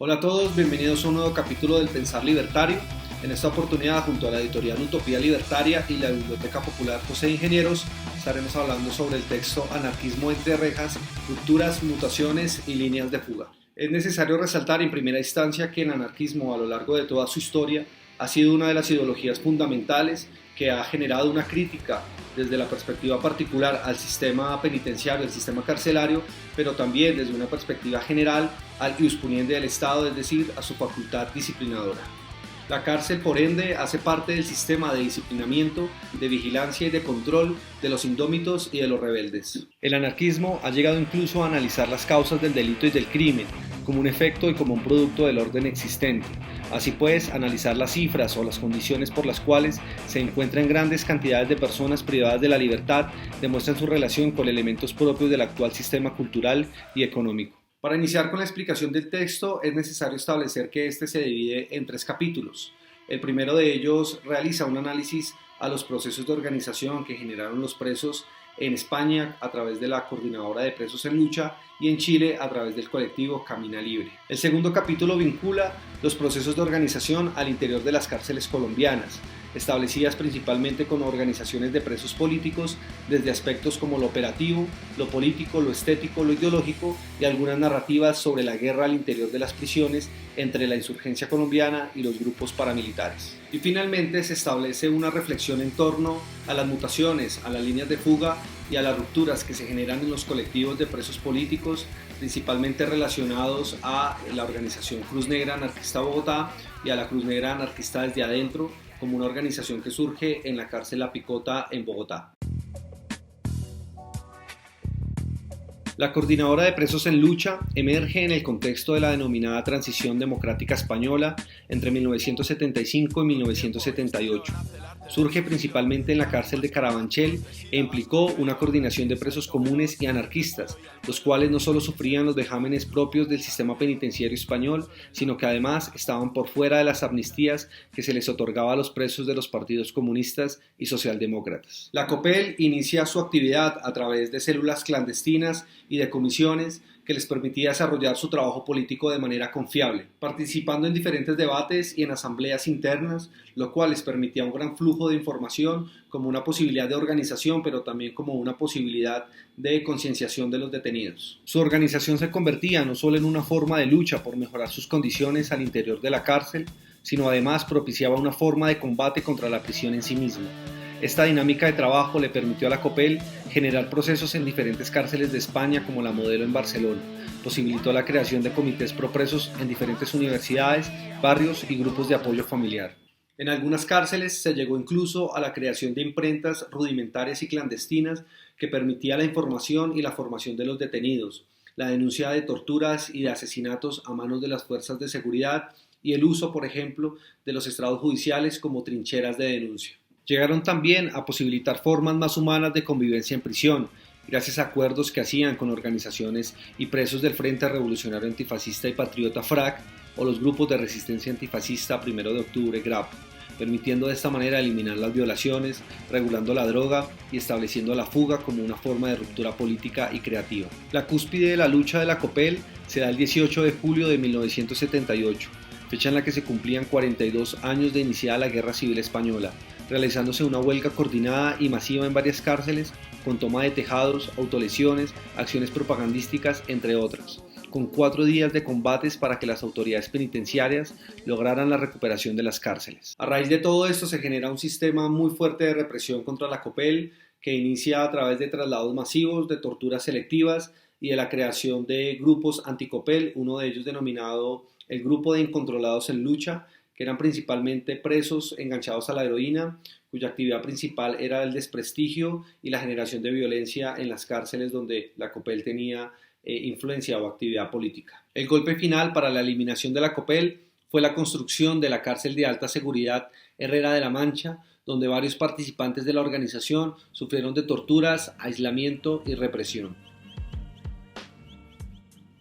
Hola a todos, bienvenidos a un nuevo capítulo del Pensar Libertario. En esta oportunidad, junto a la editorial Utopía Libertaria y la Biblioteca Popular José de Ingenieros, estaremos hablando sobre el texto Anarquismo entre rejas, rupturas, mutaciones y líneas de fuga. Es necesario resaltar en primera instancia que el anarquismo a lo largo de toda su historia ha sido una de las ideologías fundamentales que ha generado una crítica desde la perspectiva particular al sistema penitenciario, al sistema carcelario, pero también desde una perspectiva general al ius puniendi del Estado, es decir, a su facultad disciplinadora. La cárcel, por ende, hace parte del sistema de disciplinamiento, de vigilancia y de control de los indómitos y de los rebeldes. El anarquismo ha llegado incluso a analizar las causas del delito y del crimen, como un efecto y como un producto del orden existente. Así pues, analizar las cifras o las condiciones por las cuales se encuentran grandes cantidades de personas privadas de la libertad demuestran su relación con elementos propios del actual sistema cultural y económico. Para iniciar con la explicación del texto, es necesario establecer que este se divide en 3 capítulos. El primero de ellos realiza un análisis a los procesos de organización que generaron los presos en España a través de la Coordinadora de Presos en Lucha y en Chile a través del colectivo Camina Libre. El segundo capítulo vincula los procesos de organización al interior de las cárceles colombianas, establecidas principalmente con organizaciones de presos políticos desde aspectos como lo operativo, lo político, lo estético, lo ideológico y algunas narrativas sobre la guerra al interior de las prisiones entre la insurgencia colombiana y los grupos paramilitares. Y finalmente se establece una reflexión en torno a las mutaciones, a las líneas de fuga y a las rupturas que se generan en los colectivos de presos políticos, principalmente relacionados a la organización Cruz Negra Anarquista Bogotá y a la Cruz Negra Anarquista Desde Adentro, como una organización que surge en la cárcel La Picota en Bogotá. La Coordinadora de Presos en Lucha emerge en el contexto de la denominada Transición Democrática Española entre 1975 y 1978. Surge principalmente en la cárcel de Carabanchel e implicó una coordinación de presos comunes y anarquistas, los cuales no solo sufrían los vejámenes propios del sistema penitenciario español, sino que además estaban por fuera de las amnistías que se les otorgaba a los presos de los partidos comunistas y socialdemócratas. La COPEL inicia su actividad a través de células clandestinas y de comisiones que les permitía desarrollar su trabajo político de manera confiable, participando en diferentes debates y en asambleas internas, lo cual les permitía un gran flujo de información como una posibilidad de organización, pero también como una posibilidad de concienciación de los detenidos. Su organización se convertía no solo en una forma de lucha por mejorar sus condiciones al interior de la cárcel, sino además propiciaba una forma de combate contra la prisión en sí misma. Esta dinámica de trabajo le permitió a la COPEL generar procesos en diferentes cárceles de España como la Modelo en Barcelona. Posibilitó la creación de comités propresos en diferentes universidades, barrios y grupos de apoyo familiar. En algunas cárceles se llegó incluso a la creación de imprentas rudimentarias y clandestinas que permitía la información y la formación de los detenidos, la denuncia de torturas y de asesinatos a manos de las fuerzas de seguridad y el uso, por ejemplo, de los estrados judiciales como trincheras de denuncia. Llegaron también a posibilitar formas más humanas de convivencia en prisión, gracias a acuerdos que hacían con organizaciones y presos del Frente Revolucionario Antifascista y Patriota FRAC o los grupos de resistencia antifascista 1 de octubre GRAP, permitiendo de esta manera eliminar las violaciones, regulando la droga y estableciendo la fuga como una forma de ruptura política y creativa. La cúspide de la lucha de la COPEL se da el 18 de julio de 1978, fecha en la que se cumplían 42 años de iniciada la Guerra Civil Española, realizándose una huelga coordinada y masiva en varias cárceles, con toma de tejados, autolesiones, acciones propagandísticas, entre otras, con 4 días de combates para que las autoridades penitenciarias lograran la recuperación de las cárceles. A raíz de todo esto se genera un sistema muy fuerte de represión contra la COPEL, que inicia a través de traslados masivos, de torturas selectivas y de la creación de grupos anticopel, uno de ellos denominado el Grupo de Incontrolados en Lucha, que eran principalmente presos enganchados a la heroína, cuya actividad principal era el desprestigio y la generación de violencia en las cárceles donde la COPEL tenía influencia o actividad política. El golpe final para la eliminación de la COPEL fue la construcción de la cárcel de alta seguridad Herrera de la Mancha, donde varios participantes de la organización sufrieron de torturas, aislamiento y represión.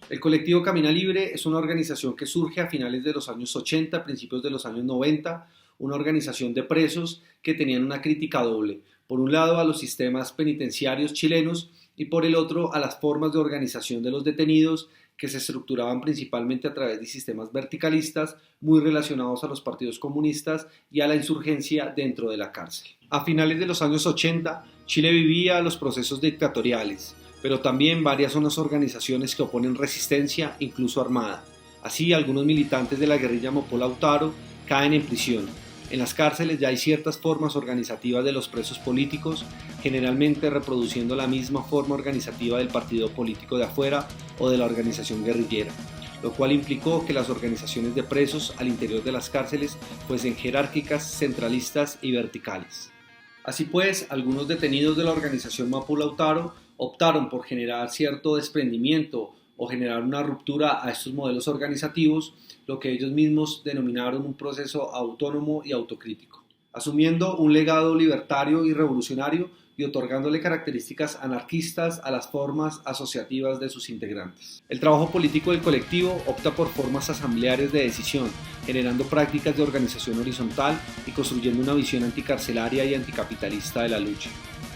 El colectivo Camina Libre es una organización que surge a finales de los años 80, principios de los años 90, una organización de presos que tenían una crítica doble. Por un lado a los sistemas penitenciarios chilenos y por el otro a las formas de organización de los detenidos que se estructuraban principalmente a través de sistemas verticalistas muy relacionados a los partidos comunistas y a la insurgencia dentro de la cárcel. A finales de los años 80, Chile vivía los procesos dictatoriales, pero también varias son las organizaciones que oponen resistencia, incluso armada. Así, algunos militantes de la guerrilla Mapó Lautaro caen en prisión. En las cárceles ya hay ciertas formas organizativas de los presos políticos, generalmente reproduciendo la misma forma organizativa del partido político de afuera o de la organización guerrillera, lo cual implicó que las organizaciones de presos al interior de las cárceles fuesen jerárquicas, centralistas y verticales. Así pues, algunos detenidos de la organización Mapó Lautaro optaron por generar cierto desprendimiento o generar una ruptura a estos modelos organizativos, lo que ellos mismos denominaron un proceso autónomo y autocrítico, asumiendo un legado libertario y revolucionario y otorgándole características anarquistas a las formas asociativas de sus integrantes. El trabajo político del colectivo opta por formas asamblearias de decisión, generando prácticas de organización horizontal y construyendo una visión anticarcelaria y anticapitalista de la lucha.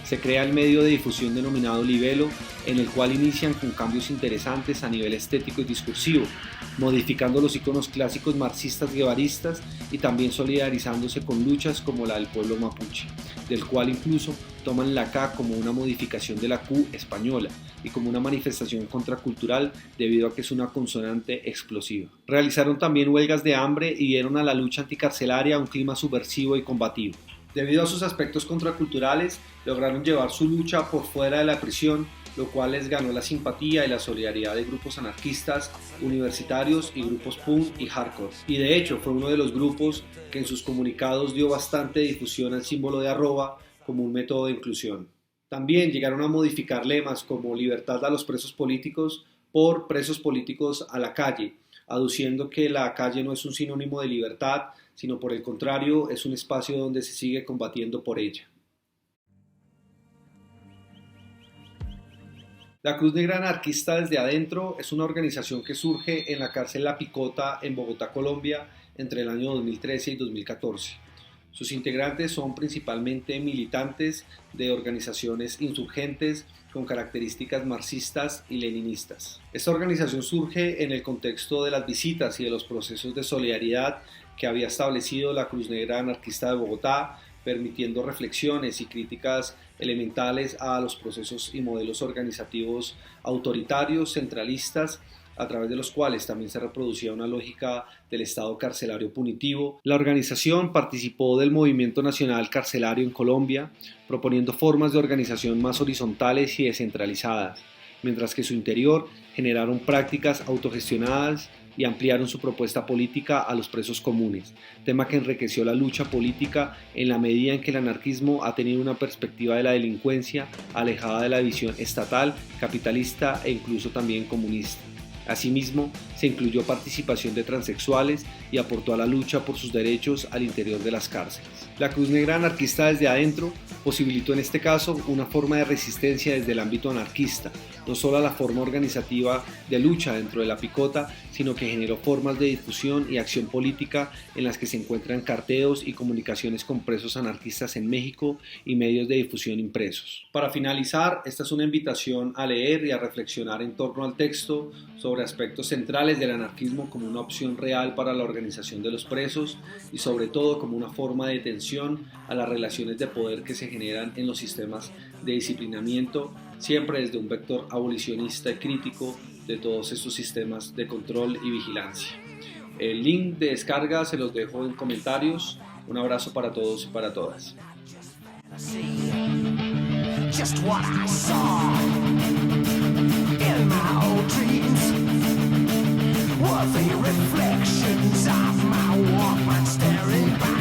Se crea el medio de difusión denominado Libelo, en el cual inician con cambios interesantes a nivel estético y discursivo, modificando los iconos clásicos marxistas guevaristas y también solidarizándose con luchas como la del pueblo mapuche, del cual incluso toman la K como una modificación de la Q española y como una manifestación contracultural debido a que es una consonante explosiva. Realizaron también huelgas de hambre y dieron a la lucha anticarcelaria un clima subversivo y combativo. Debido a sus aspectos contraculturales, lograron llevar su lucha por fuera de la prisión, lo cual les ganó la simpatía y la solidaridad de grupos anarquistas, universitarios y grupos punk y hardcore. Y de hecho fue uno de los grupos que en sus comunicados dio bastante difusión al símbolo de arroba como un método de inclusión. También llegaron a modificar lemas como libertad a los presos políticos por presos políticos a la calle, aduciendo que la calle no es un sinónimo de libertad, sino por el contrario es un espacio donde se sigue combatiendo por ella. La Cruz Negra Anarquista desde Adentro es una organización que surge en la cárcel La Picota en Bogotá, Colombia, entre el año 2013 y 2014. Sus integrantes son principalmente militantes de organizaciones insurgentes con características marxistas y leninistas. Esta organización surge en el contexto de las visitas y de los procesos de solidaridad que había establecido la Cruz Negra Anarquista de Bogotá, permitiendo reflexiones y críticas elementales a los procesos y modelos organizativos autoritarios, centralistas, a través de los cuales también se reproducía una lógica del Estado carcelario punitivo. La organización participó del movimiento nacional carcelario en Colombia, proponiendo formas de organización más horizontales y descentralizadas, mientras que en su interior generaron prácticas autogestionadas y ampliaron su propuesta política a los presos comunes, tema que enriqueció la lucha política en la medida en que el anarquismo ha tenido una perspectiva de la delincuencia alejada de la visión estatal, capitalista e incluso también comunista. Asimismo, se incluyó participación de transexuales y aportó a la lucha por sus derechos al interior de las cárceles. La Cruz Negra Anarquista desde Adentro posibilitó en este caso una forma de resistencia desde el ámbito anarquista, no solo a la forma organizativa de lucha dentro de la picota, sino que generó formas de difusión y acción política en las que se encuentran carteos y comunicaciones con presos anarquistas en México y medios de difusión impresos. Para finalizar, esta es una invitación a leer y a reflexionar en torno al texto sobre aspectos centrales del anarquismo como una opción real para la organización de los presos y sobre todo como una forma de tensión a las relaciones de poder que se generan en los sistemas de disciplinamiento, siempre desde un vector abolicionista y crítico de todos estos sistemas de control y vigilancia. El link de descarga se los dejo en comentarios. Un abrazo para todos y para todas. Just what I saw in my old dreams were the reflections of my Walkman staring back.